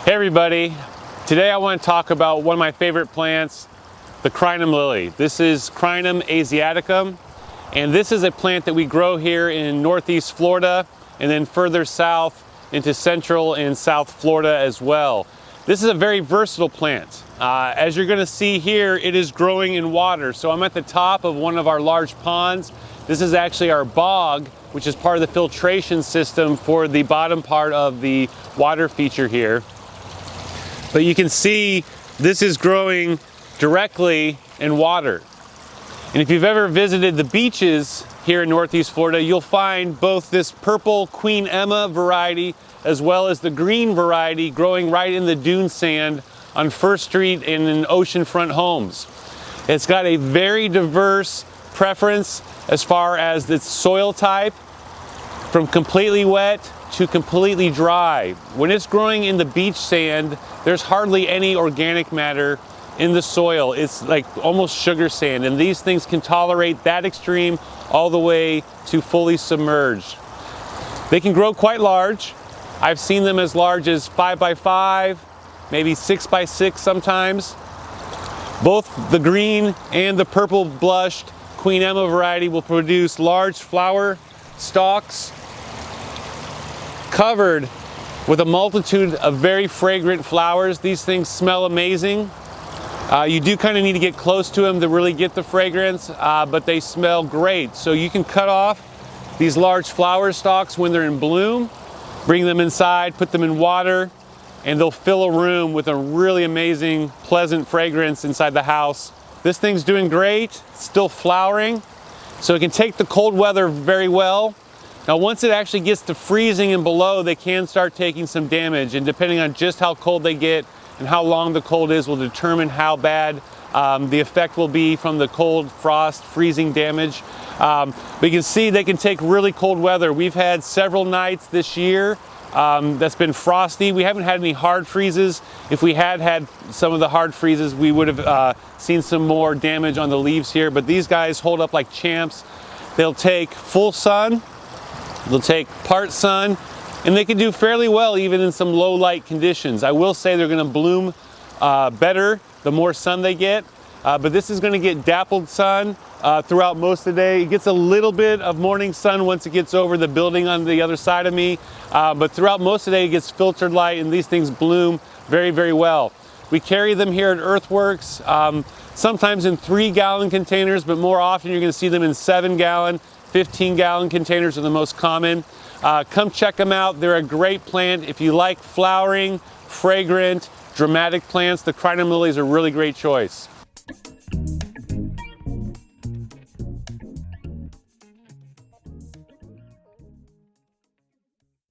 Hey everybody, today I want to talk about one of my favorite plants, the Crinum Lily. This is Crinum asiaticum, and this is a plant that we grow here in Northeast Florida and then further south into Central and South Florida as well. This is a very versatile plant. As you're going to see here, it is growing in water. So I'm at the top of one of our large ponds. This is actually our bog, which is part of the filtration system for the bottom part of the water feature here. But you can see this is growing directly in water. And if you've ever visited the beaches here in Northeast Florida, you'll find both this purple Queen Emma variety as well as the green variety growing right in the dune sand on First Street and in oceanfront homes. It's got a very diverse preference as far as its soil type, from completely wet to completely dry. When it's growing in the beach sand, there's hardly any organic matter in the soil. It's like almost sugar sand, and these things can tolerate that extreme all the way to fully submerged. They can grow quite large. I've seen them as large as 5 by 5, maybe 6 by 6 sometimes. Both the green and the purple blushed Queen Emma variety will produce large flower stalks covered with a multitude of very fragrant flowers. These things smell amazing. You do kind of need to get close to them to really get the fragrance, but they smell great. So you can cut off these large flower stalks when they're in bloom, bring them inside, put them in water, and they'll fill a room with a really amazing, pleasant fragrance inside the house. This thing's doing great, still flowering, so it can take the cold weather very well. Now, once it actually gets to freezing and below, they can start taking some damage, and depending on just how cold they get and how long the cold is will determine how bad the effect will be from the cold, frost, freezing damage. But you can see they can take really cold weather. We've had several nights this year that's been frosty. We haven't had any hard freezes. If we had some of the hard freezes, we would have seen some more damage on the leaves here, but these guys hold up like champs. They'll take full sun, they'll take part sun, and they can do fairly well even in some low light conditions. I will say they're going to bloom better the more sun they get, but this is going to get dappled sun throughout most of the day. It gets a little bit of morning sun once it gets over the building on the other side of me, but throughout most of the day it gets filtered light, and these things bloom very, very well. We carry them here at Earthworks, sometimes in 3-gallon containers, but more often you're going to see them in 7-gallon, 15-gallon containers are the most common. Come check them out. They're a great plant. If you like flowering, fragrant, dramatic plants, the Crinum Lily is a really great choice.